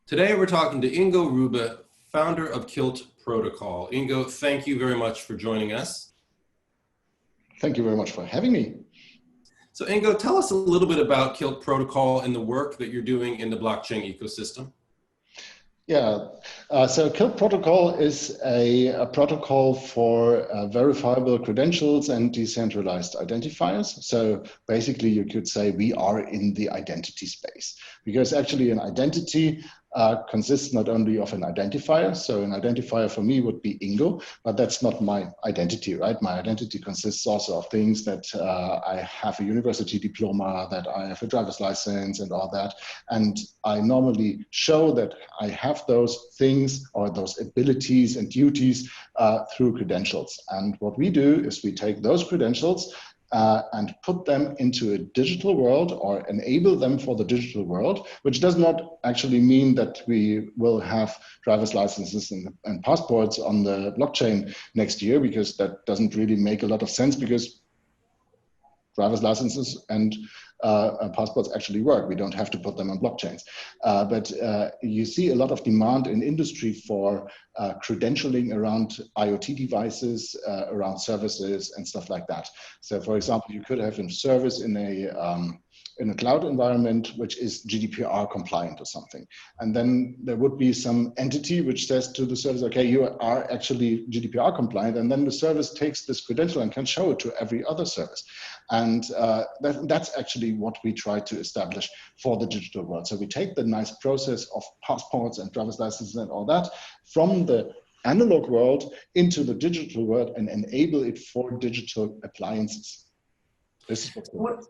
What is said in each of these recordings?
Today we're talking to Ingo Ruebe, founder of KILT Protocol. Ingo, thank you very much for joining us. Thank you very much for having me. So Ingo, tell us a little bit about KILT Protocol and the work that you're doing in the blockchain ecosystem. Yeah, so KILT protocol is a protocol for verifiable credentials and decentralized identifiers. So basically you could say we are in the identity space, because actually an identity consists not only of an identifier. So an identifier for me would be Ingo, but that's not my identity, right? My identity consists also of things that I have a university diploma, that I have a driver's license and all that. And I normally show that I have those things or those abilities and duties through credentials. And what we do is we take those credentials and put them into a digital world, or enable them for the digital world, which does not actually mean that we will have driver's licenses and passports on the blockchain next year, because that doesn't really make a lot of sense, because driver's licenses and passports actually work. We don't have to put them on blockchains. But you see a lot of demand in industry for credentialing around IoT devices, around services and stuff like that. So for example, you could have a service in a cloud environment which is GDPR compliant or something. And then there would be some entity which says to the service, okay, you are actually GDPR compliant. And then the service takes this credential and can show it to every other service. And that's actually what we try to establish for the digital world. So we take the nice process of passports and driver's licenses and all that from the analog world into the digital world and enable it for digital appliances. This is what's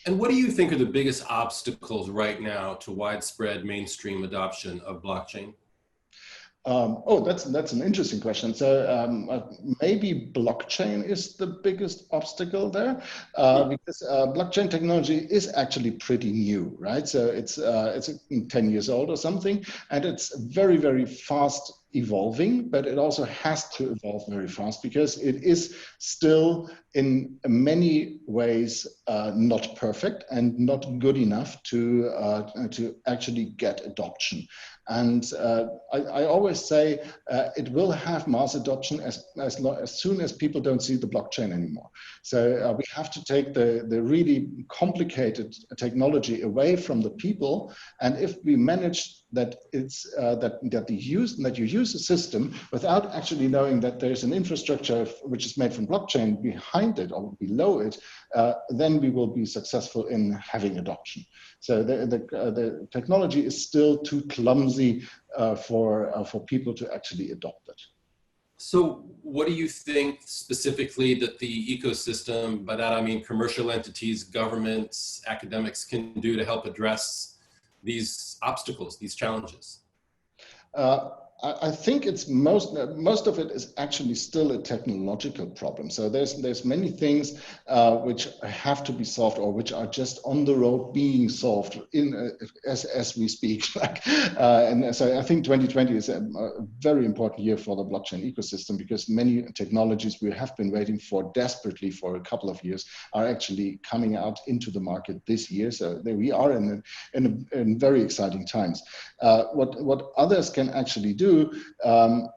And what do you think are the biggest obstacles right now to widespread mainstream adoption of blockchain? That's an interesting question. So maybe blockchain is the biggest obstacle there, because blockchain technology is actually pretty new, right? So it's 10 years old or something, and it's very, very fast evolving, but it also has to evolve very fast, because it is still in many ways not perfect and not good enough to actually get adoption. And I always say it will have mass adoption as soon as people don't see the blockchain anymore. So we have to take the really complicated technology away from the people. And if we manage that you use a system without actually knowing that there's an infrastructure which is made from blockchain behind it or below it, then we will be successful in having adoption. So the technology is still too clumsy for people to actually adopt it. So what do you think specifically that the ecosystem, by that I mean commercial entities, governments, academics, can do to help address these obstacles, these challenges? I think it's most of it is actually still a technological problem. So there's many things which have to be solved, or which are just on the road being solved as we speak. And so I think 2020 is a very important year for the blockchain ecosystem, because many technologies we have been waiting for desperately for a couple of years are actually coming out into the market this year. So there we are in very exciting times. What others can actually do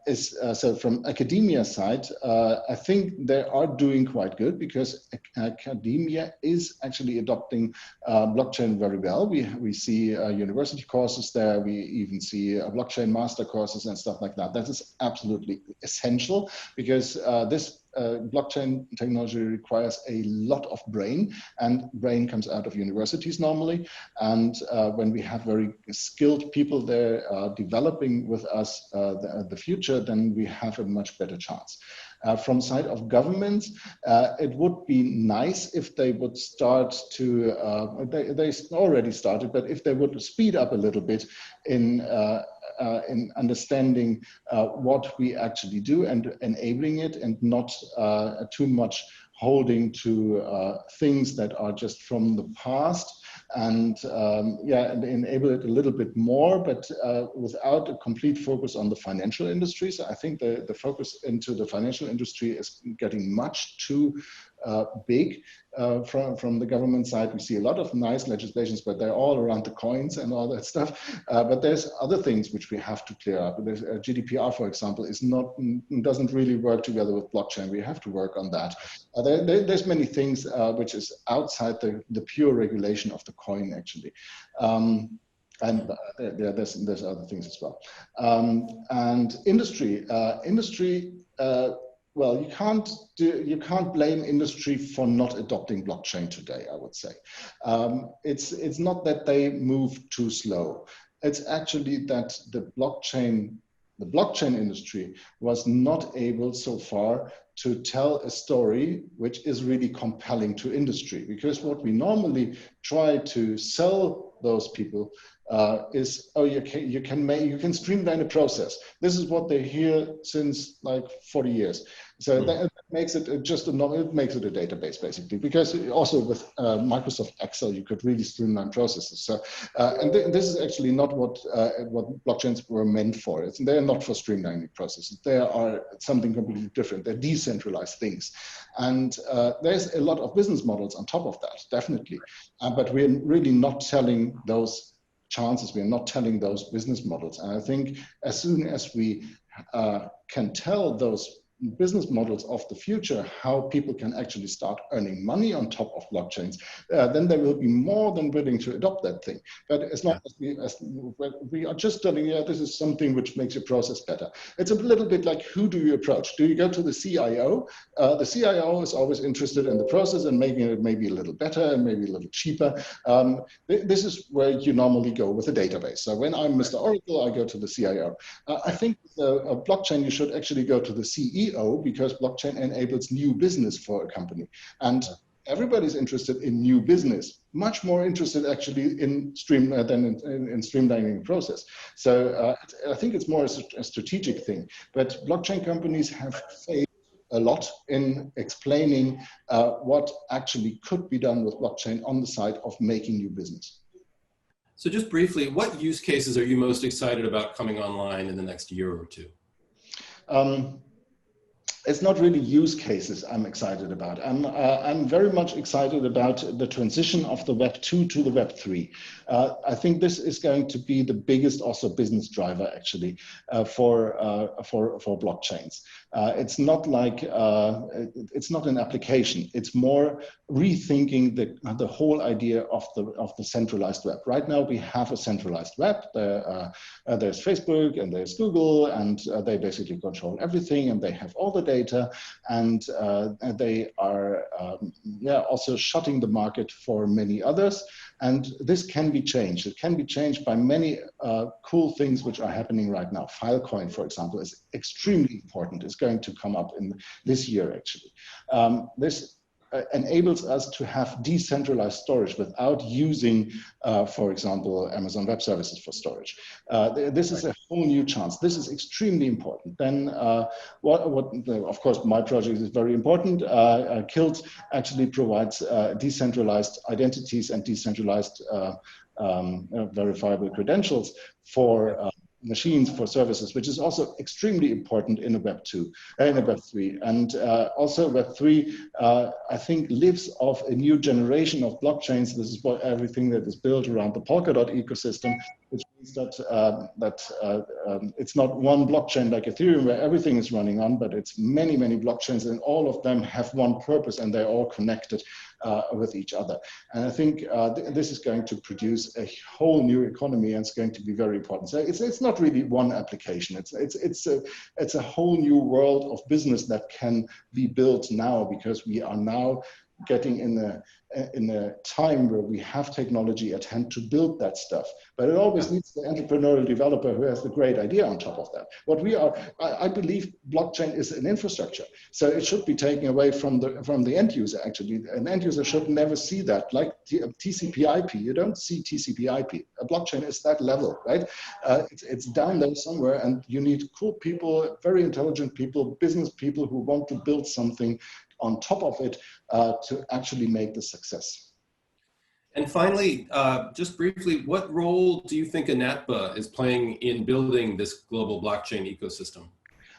is, so from academia side, I think they are doing quite good, because academia is actually adopting blockchain very well. We see university courses there. We even see blockchain master courses and stuff like that. That is absolutely essential, because this blockchain technology requires a lot of brain, and brain comes out of universities normally. And when we have very skilled people there developing with us the future, then we have a much better chance. From side of governments, it would be nice if they would start to, they already started, but if they would speed up a little bit in understanding what we actually do and enabling it, and not too much holding to things that are just from the past, and and enable it a little bit more, but without a complete focus on the financial industry. So I think the focus into the financial industry is getting much too big from the government side. We see a lot of nice legislations, but they're all around the coins and all that stuff. But there's other things which we have to clear up. There's, GDPR, for example, doesn't really work together with blockchain. We have to work on that. There's many things which is outside the pure regulation of the coin, actually. There's other things as well. And industry, well, you can't blame industry for not adopting blockchain today, I would say. It's not that they move too slow. It's actually that the blockchain industry was not able so far to tell a story which is really compelling to industry, because what we normally try to sell those people is, oh, you can streamline the process. This is what they hear since like 40 years. So that makes it it makes it a database, basically, because also with Microsoft Excel, you could really streamline processes. So, and this is actually not what blockchains were meant for. They're not for streamlining processes. They are something completely different. They're decentralized things. And there's a lot of business models on top of that, definitely. But we're really not telling those chances. We're not telling those business models. And I think as soon as we can tell those business models of the future, how people can actually start earning money on top of blockchains, then they will be more than willing to adopt that thing. But as long as we are just telling, yeah, this is something which makes your process better. It's a little bit like, who do you approach? Do you go to the CIO? The CIO is always interested in the process and making it maybe a little better and maybe a little cheaper. This is where you normally go with a database. So when I'm Mr. Oracle, I go to the CIO. I think a blockchain, you should actually go to the CEO, because blockchain enables new business for a company. And everybody's interested in new business, much more interested actually in streamlining the process. So I think it's more a strategic thing. But blockchain companies have failed a lot in explaining what actually could be done with blockchain on the side of making new business. So just briefly, what use cases are you most excited about coming online in the next year or two? It's not really use cases I'm excited about. I'm very much excited about the transition of the Web 2 to the Web 3. I think this is going to be the biggest also business driver actually for blockchains. It's not like it's not an application. It's more rethinking the whole idea of the centralized web. Right now we have a centralized web. There's Facebook and there's Google, and they basically control everything, and they have all the data, and they are also shutting the market for many others. And this can be changed. It can be changed by many cool things which are happening right now. Filecoin, for example, is extremely important. It's going to come up in this year, actually. This enables us to have decentralized storage without using, for example, Amazon Web Services for storage. This is a whole new chance. This is extremely important. Then, of course, my project is very important. KILT actually provides decentralized identities and decentralized verifiable credentials for machines, for services, which is also extremely important in a Web 2, in a Web 3. And also Web 3, I think, lives off a new generation of blockchains. This is what everything that is built around the Polkadot ecosystem, which means that it's not one blockchain like Ethereum where everything is running on, but it's many, many blockchains, and all of them have one purpose, and they're all connected with each other. And I think this is going to produce a whole new economy, and it's going to be very important. So it's not really one application. It's a whole new world of business that can be built now, because we are now getting in a time where we have technology at hand to build that stuff. But it always needs the entrepreneurial developer who has the great idea on top of that. What we are, I believe blockchain is an infrastructure. So it should be taken away from the end user, actually. An end user should never see that. Like TCP/IP, you don't see TCP/IP. A blockchain is that level, right? It's down there somewhere, and you need cool people, very intelligent people, business people who want to build something on top of it to actually make the success. And finally, just briefly, what role do you think INATBA is playing in building this global blockchain ecosystem?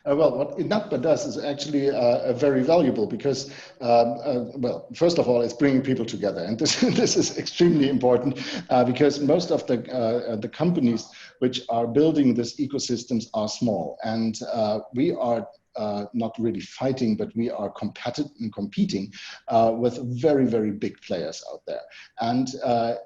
Well, what INATBA does is actually very valuable because, well, first of all, it's bringing people together, and this this is extremely important because most of the companies which are building these ecosystems are small, and we are not really fighting, but we are competing with very, very big players out there. And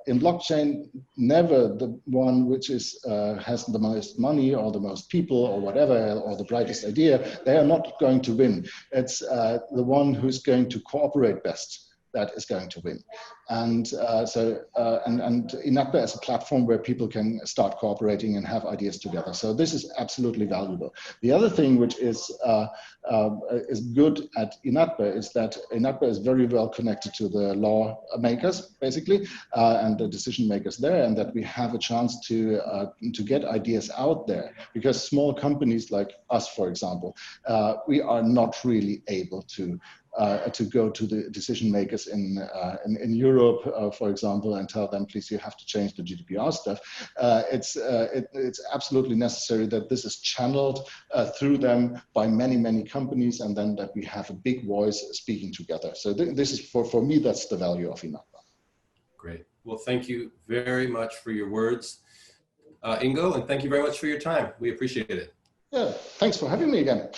in blockchain, never the one which is has the most money or the most people or whatever, or the brightest idea, they are not going to win. It's the one who's going to cooperate best that is going to win. And and INATBA is a platform where people can start cooperating and have ideas together. So this is absolutely valuable. The other thing which is good at INATBA is that INATBA is very well connected to the lawmakers, basically, and the decision makers there, and that we have a chance to get ideas out there. Because small companies like us, for example, we are not really able to go to the decision makers in Europe, for example, and tell them, please, you have to change the GDPR stuff. It's absolutely necessary that this is channeled through them by many, many companies, and then that we have a big voice speaking together. So this is, for me, that's the value of INATBA. Great. Well, thank you very much for your words, Ingo, and thank you very much for your time. We appreciate it. Yeah, thanks for having me again.